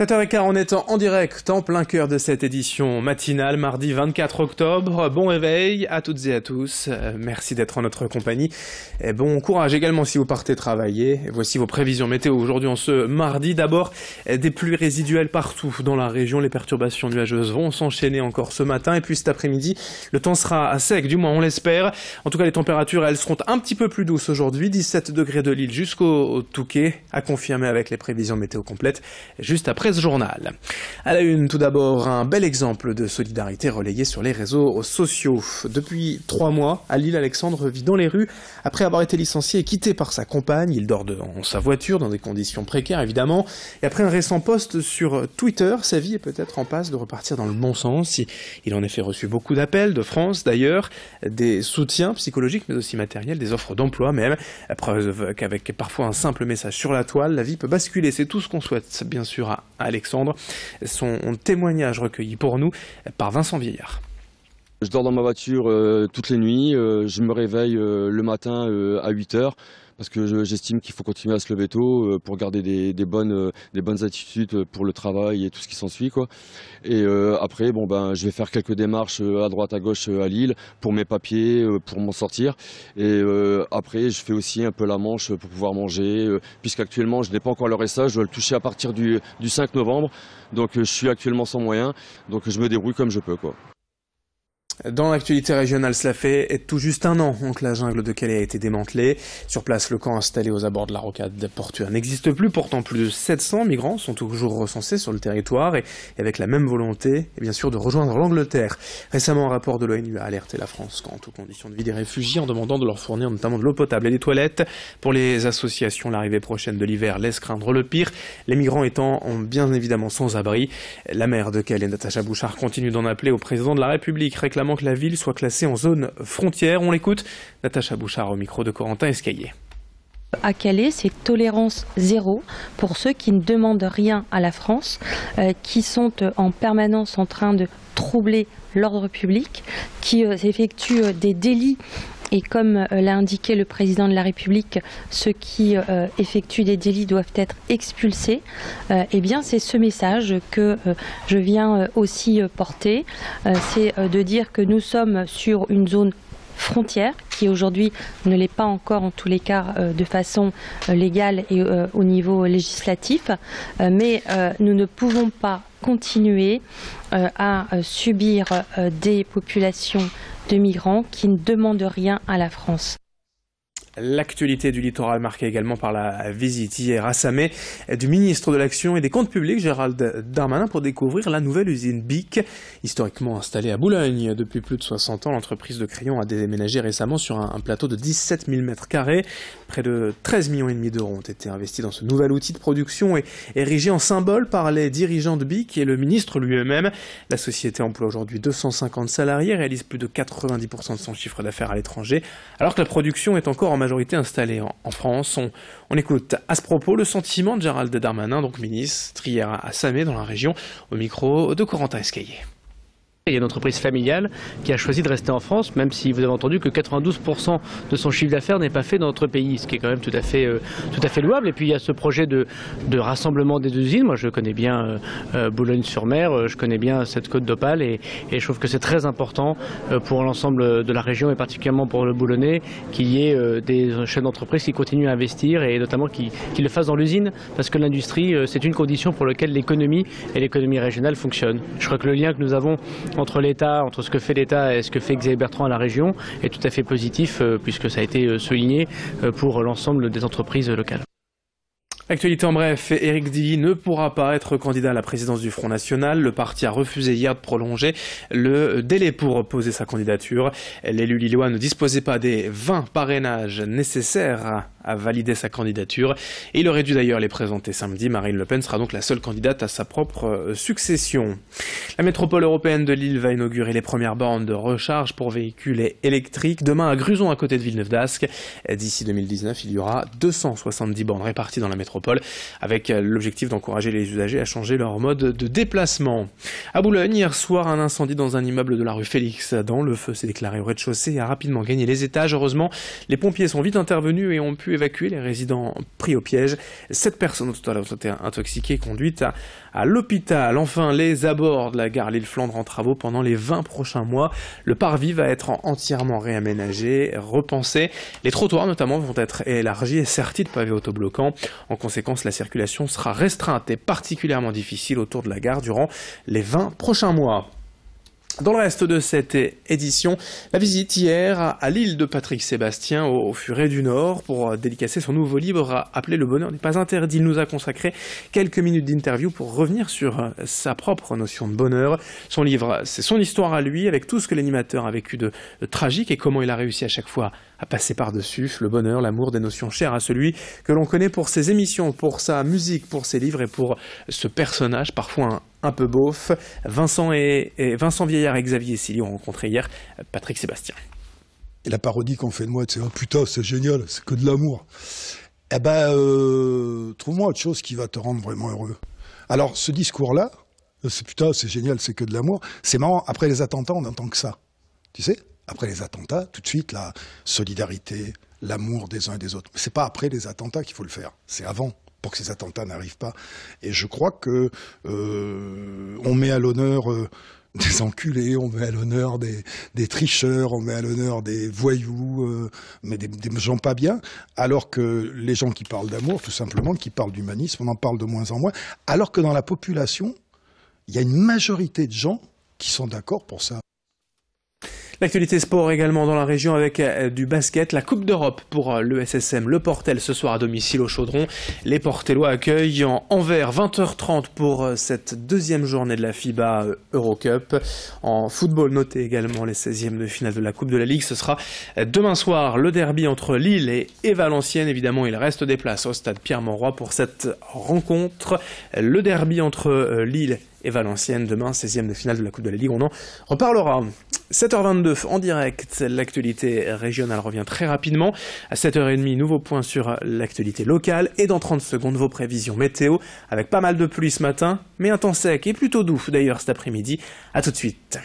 7h15, on est en direct, en plein cœur de cette édition matinale, mardi 24 octobre. Bon réveil à toutes et à tous. Merci d'être en notre compagnie. Et bon courage également si vous partez travailler. Et voici vos prévisions météo aujourd'hui en ce mardi. D'abord, des pluies résiduelles partout dans la région. Les perturbations nuageuses vont s'enchaîner encore ce matin. Et puis cet après-midi, le temps sera sec, du moins on l'espère. En tout cas, les températures, elles seront un petit peu plus douces aujourd'hui. 17 degrés de Lille jusqu'au Touquet, à confirmer avec les prévisions météo complètes juste après ce journal. À la une, tout d'abord, un bel exemple de solidarité relayé sur les réseaux sociaux. Depuis 3 mois, à Lille, Alexandre vit dans les rues après avoir été licencié et quitté par sa compagne. Il dort dans sa voiture, dans des conditions précaires évidemment. Et après un récent post sur Twitter, sa vie est peut-être en passe de repartir dans le bon sens. Il a en effet reçu beaucoup d'appels de France d'ailleurs, des soutiens psychologiques mais aussi matériels, des offres d'emploi même. Preuve qu'avec parfois un simple message sur la toile, la vie peut basculer. C'est tout ce qu'on souhaite bien sûr à Alexandre. Son témoignage recueilli pour nous par Vincent Vieillard. Je dors dans ma voiture toutes les nuits, je me réveille le matin à 8h parce que j'estime qu'il faut continuer à se lever tôt pour garder des bonnes attitudes pour le travail et tout ce qui s'ensuit, quoi. Et après, je vais faire quelques démarches à droite à gauche à Lille pour mes papiers, pour m'en sortir. Et après, je fais aussi un peu la manche pour pouvoir manger, puisqu'actuellement, je n'ai pas encore le RSA, je dois le toucher à partir du 5 novembre. Donc je suis actuellement sans moyens, donc je me débrouille comme je peux, quoi. Dans l'actualité régionale, cela fait tout juste un an que la jungle de Calais a été démantelée. Sur place, le camp installé aux abords de la rocade portuaire n'existe plus. Pourtant, plus de 700 migrants sont toujours recensés sur le territoire et avec la même volonté, et bien sûr, de rejoindre l'Angleterre. Récemment, un rapport de l'ONU a alerté la France quant aux conditions de vie des réfugiés en demandant de leur fournir notamment de l'eau potable et des toilettes. Pour les associations, l'arrivée prochaine de l'hiver laisse craindre le pire, les migrants étant bien évidemment sans abri. La maire de Calais, Natacha Bouchard, continue d'en appeler au président de la République, réclamant que la ville soit classée en zone frontière. On l'écoute, Natacha Bouchard au micro de Corentin Escaillé. À Calais, c'est tolérance zéro pour ceux qui ne demandent rien à la France, qui sont en permanence en train de troubler l'ordre public, qui effectuent des délits. Et comme l'a indiqué le président de la République, ceux qui effectuent des délits doivent être expulsés. Eh bien, c'est ce message que je viens aussi porter. C'est de dire que nous sommes sur une zone frontière qui aujourd'hui ne l'est pas encore en tous les cas de façon légale et au niveau législatif. Mais nous ne pouvons pas continuer à subir des populations de migrants qui ne demandent rien à la France. L'actualité du littoral marquée également par la visite hier à Samé du ministre de l'Action et des Comptes Publics, Gérald Darmanin, pour découvrir la nouvelle usine BIC. Historiquement installée à Boulogne depuis plus de 60 ans, l'entreprise de Crayons a déménagé récemment sur un plateau de 17 000 m². Près de 13,5 millions d'euros ont été investis dans ce nouvel outil de production et érigé en symbole par les dirigeants de BIC et le ministre lui-même. La société emploie aujourd'hui 250 salariés, réalise plus de 90% de son chiffre d'affaires à l'étranger, alors que la production est encore en majorité installée en France. On écoute à ce propos le sentiment de Gérald Darmanin, donc ministre, hier à Samé dans la région, au micro de Corentin Escaillé. Il y a une entreprise familiale qui a choisi de rester en France, même si vous avez entendu que 92% de son chiffre d'affaires n'est pas fait dans notre pays, ce qui est quand même tout à fait louable. Et puis il y a ce projet de rassemblement des usines. Moi je connais bien Boulogne-sur-Mer, je connais bien cette côte d'Opale et je trouve que c'est très important pour l'ensemble de la région et particulièrement pour le Boulonnais qu'il y ait des chefs d'entreprise qui continuent à investir et notamment qui le fassent dans l'usine, parce que l'industrie c'est une condition pour laquelle l'économie et l'économie régionale fonctionnent. Je crois que le lien que nous avons entre l'État, entre ce que fait l'État et ce que fait Xavier Bertrand à la région est tout à fait positif puisque ça a été souligné pour l'ensemble des entreprises locales. Actualité en bref, Éric Dilly ne pourra pas être candidat à la présidence du Front National. Le parti a refusé hier de prolonger le délai pour poser sa candidature. L'élu lillois ne disposait pas des 20 parrainages nécessaires a validé sa candidature et il aurait dû d'ailleurs les présenter samedi. Marine Le Pen sera donc la seule candidate à sa propre succession. La métropole européenne de Lille va inaugurer les premières bornes de recharge pour véhicules électriques demain à Gruzon à côté de Villeneuve-d'Ascq. D'ici 2019, il y aura 270 bornes réparties dans la métropole avec l'objectif d'encourager les usagers à changer leur mode de déplacement. À Boulogne, hier soir, un incendie dans un immeuble de la rue Félix-Adam. Le feu s'est déclaré au rez-de-chaussée et a rapidement gagné les étages. Heureusement, les pompiers sont vite intervenus et ont pu évacuer les résidents pris au piège. 7 personnes au total ont été intoxiquées et conduites à l'hôpital. Enfin, les abords de la gare Lille-Flandre en travaux pendant les 20 prochains mois. Le parvis va être entièrement réaménagé, repensé. Les trottoirs notamment vont être élargis et sertis de pavés autobloquants. En conséquence, la circulation sera restreinte et particulièrement difficile autour de la gare durant les 20 prochains mois. Dans le reste de cette édition, la visite hier à l'île de Patrick Sébastien au Furet du Nord pour dédicacer son nouveau livre appelé Le bonheur n'est pas interdit. Il nous a consacré quelques minutes d'interview pour revenir sur sa propre notion de bonheur. Son livre, c'est son histoire à lui avec tout ce que l'animateur a vécu de tragique et comment il a réussi à chaque fois à passer par-dessus. Le bonheur, l'amour, des notions chères à celui que l'on connaît pour ses émissions, pour sa musique, pour ses livres et pour ce personnage parfois un peu beauf. Vincent Vieillard et Xavier Silly ont rencontré hier Patrick Sébastien. Et la parodie qu'on fait de moi, c'est oh putain, c'est génial, c'est que de l'amour. Eh ben, trouve-moi autre chose qui va te rendre vraiment heureux. Alors, ce discours-là, c'est putain, c'est génial, c'est que de l'amour. C'est marrant, après les attentats, on n'entend que ça. Tu sais, après les attentats, tout de suite, la solidarité, l'amour des uns et des autres. Mais c'est pas après les attentats qu'il faut le faire, c'est avant, pour que ces attentats n'arrivent pas. Et je crois que on met à l'honneur des enculés, on met à l'honneur des tricheurs, on met à l'honneur des voyous, mais des gens pas bien, alors que les gens qui parlent d'amour, tout simplement, qui parlent d'humanisme, on en parle de moins en moins, alors que dans la population, il y a une majorité de gens qui sont d'accord pour ça. L'actualité sport également dans la région avec du basket, la Coupe d'Europe pour le SSM, le Portel ce soir à domicile au Chaudron. Les Portellois accueillent en Anvers 20h30 pour cette deuxième journée de la FIBA Eurocup. En football, notez également les 16e de finale de la Coupe de la Ligue. Ce sera demain soir le derby entre Lille et Valenciennes. Évidemment, il reste des places au stade Pierre-Mauroy pour cette rencontre. Le derby entre Lille et Valenciennes demain, 16e de finale de la Coupe de la Ligue. On en reparlera. 7h22 en direct, l'actualité régionale revient très rapidement. À 7h30, nouveau point sur l'actualité locale. Et dans 30 secondes, vos prévisions météo avec pas mal de pluie ce matin, mais un temps sec et plutôt doux d'ailleurs cet après-midi. À tout de suite.